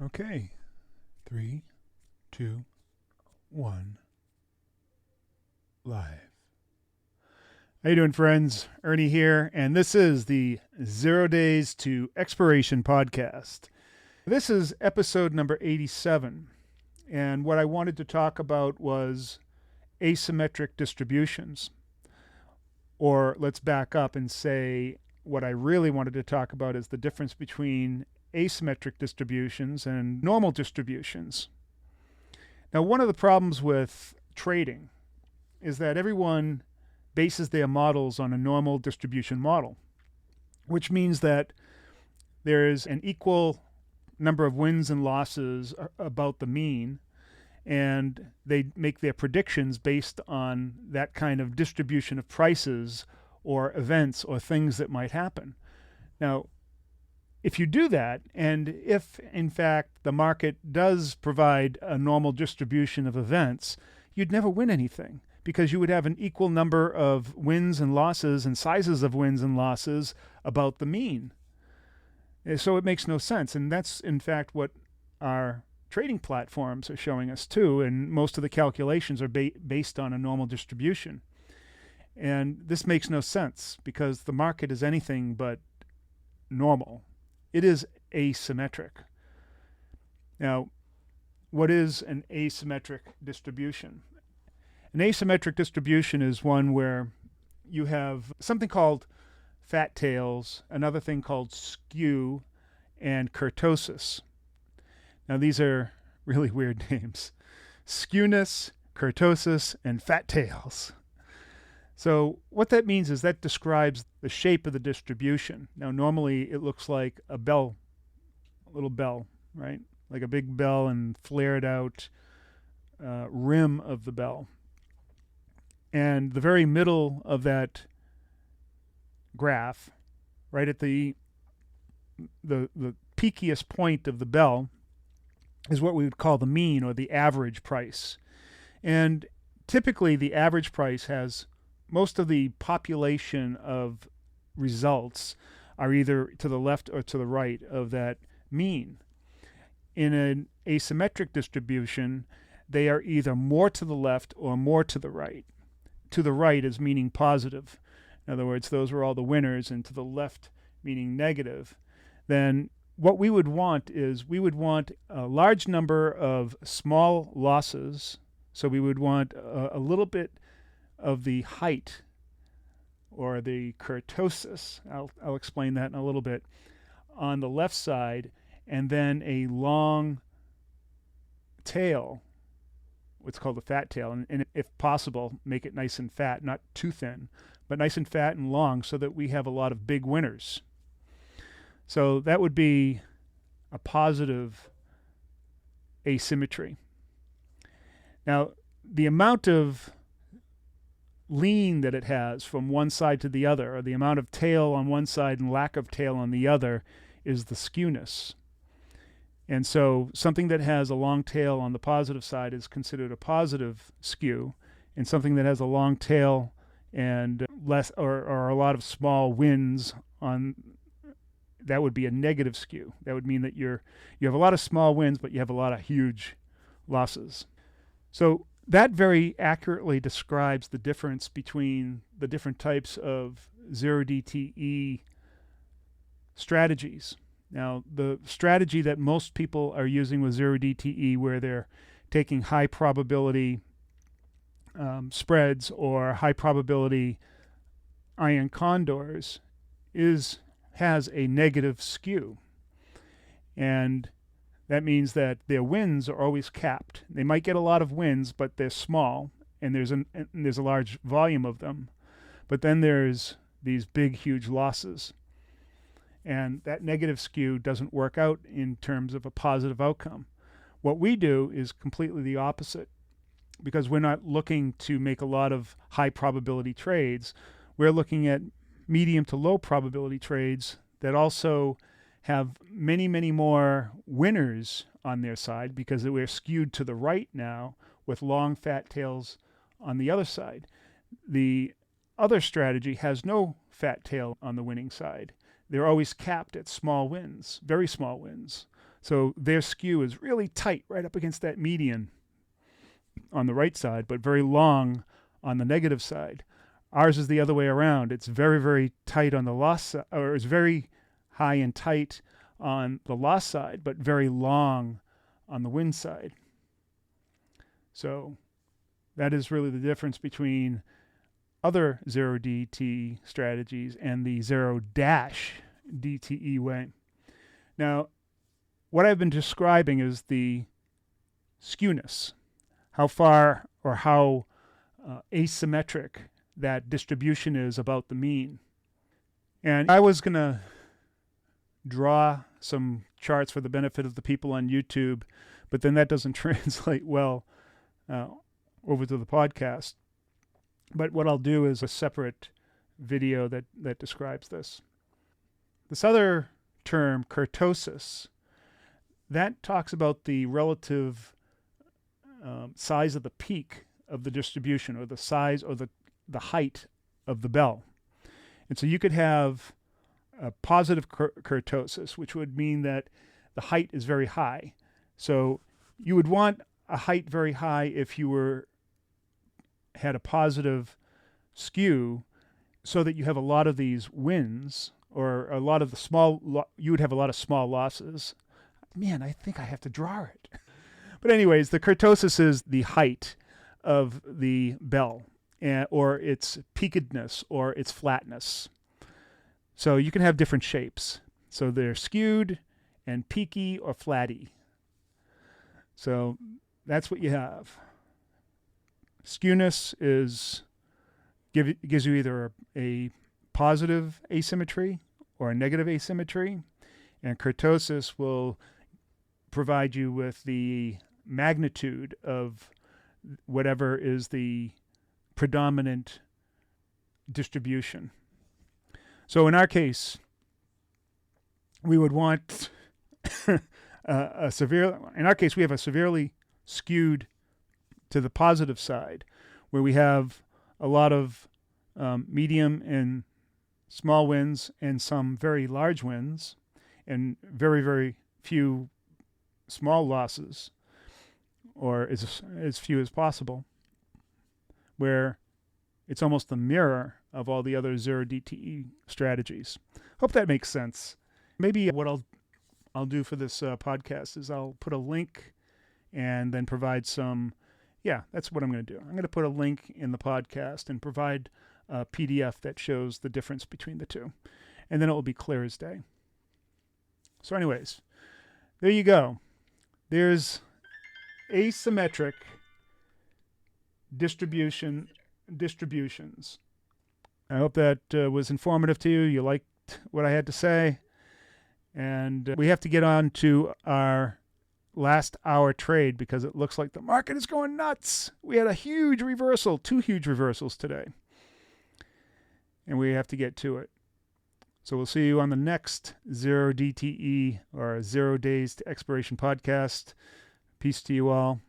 Okay, 3, 2, 1, live. How you doing, friends? Ernie here, and this is the 0 Days to Expiration podcast. This is episode number 87, and what I wanted to talk about was asymmetric distributions. Or let's back up and say what I really wanted to talk about is the difference between asymmetric distributions and normal distributions. Now, one of the problems with trading is that everyone bases their models on a normal distribution model, which means that there is an equal number of wins and losses about the mean, and they make their predictions based on that kind of distribution of prices or events or things that might happen. Now, if you do that, and if in fact the market does provide a normal distribution of events, you'd never win anything because you would have an equal number of wins and losses and sizes of wins and losses about the mean. So it makes no sense. And that's in fact what our trading platforms are showing us too. And most of the calculations are based on a normal distribution. And this makes no sense because the market is anything but normal. It is asymmetric. Now, what is an asymmetric distribution? An asymmetric distribution is one where you have something called fat tails, another thing called skew, and kurtosis. Now, these are really weird names. Skewness, kurtosis, and fat tails. So what that means is that describes the shape of the distribution. Now, normally it looks like a bell, a little bell, right? Like a big bell and flared out rim of the bell. And the very middle of that graph, right at the peakiest point of the bell, is what we would call the mean or the average price. And typically the average price has most of the population of results are either to the left or to the right of that mean. In an asymmetric distribution, they are either more to the left or more to the right. To the right is meaning positive. In other words, those are all the winners, and to the left meaning negative. Then what we would want is we would want a large number of small losses. So we would want a little bit of the height or the kurtosis, I'll explain that in a little bit, on the left side, and then a long tail, what's called a fat tail, and if possible, make it nice and fat, not too thin, but nice and fat and long so that we have a lot of big winners. So that would be a positive asymmetry. Now, the amount of lean that it has from one side to the other, or the amount of tail on one side and lack of tail on the other, is the skewness. And so something that has a long tail on the positive side is considered a positive skew, and something that has a long tail and less or a lot of small wins on, that would be a negative skew. That would mean that you have a lot of small wins, but you have a lot of huge losses. So that very accurately describes the difference between the different types of 0DTE strategies. Now, the strategy that most people are using with 0DTE, where they're taking high probability spreads or high probability iron condors, has a negative skew. And that means that their wins are always capped. They might get a lot of wins, but they're small, and there's a large volume of them. But then there's these big, huge losses. And that negative skew doesn't work out in terms of a positive outcome. What we do is completely the opposite, because we're not looking to make a lot of high probability trades. We're looking at medium to low probability trades that also have many, many more winners on their side, because we're skewed to the right now with long fat tails on the other side. The other strategy has no fat tail on the winning side. They're always capped at small wins, very small wins. So their skew is really tight right up against that median on the right side, but very long on the negative side. Ours is the other way around. It's very, very tight on the loss side, or it's very high and tight on the loss side, but very long on the win side. So that is really the difference between other 0DT strategies and the 0-DTE way. Now, what I've been describing is the skewness, how far or how asymmetric that distribution is about the mean. And I was going to draw some charts for the benefit of the people on YouTube, but then that doesn't translate well over to the podcast. But what I'll do is a separate video that describes this. This other term, kurtosis, that talks about the relative size of the peak of the distribution, or the size or the height of the bell. And so you could have a positive kurtosis, which would mean that the height is very high. So you would want a height very high if you had a positive skew, so that you have a lot of these wins, or a lot of the you would have a lot of small losses. Man, I think I have to draw it. But anyways, the kurtosis is the height of the bell, or its peakedness, or its flatness. So you can have different shapes. So they're skewed and peaky or flatty. So that's what you have. Skewness gives you either a positive asymmetry or a negative asymmetry, and kurtosis will provide you with the magnitude of whatever is the predominant distribution. So in our case, we would want in our case, we have a severely skewed to the positive side, where we have a lot of medium and small wins and some very large wins, and very, very few small losses, or as few as possible, where it's almost the mirror of all the other 0DTE strategies. Hope that makes sense. Maybe what I'll do for this podcast is I'll put a link and then provide some. Yeah, that's what I'm going to do. I'm going to put a link in the podcast and provide a PDF that shows the difference between the two. And then it will be clear as day. So anyways, there you go. There's asymmetric distributions. I hope that was informative to you. You liked what I had to say. And we have to get on to our last hour trade, because it looks like the market is going nuts. We had a huge reversal, 2 huge reversals today. And we have to get to it. So we'll see you on the next 0DTE, or 0 Days to Expiration podcast. Peace to you all.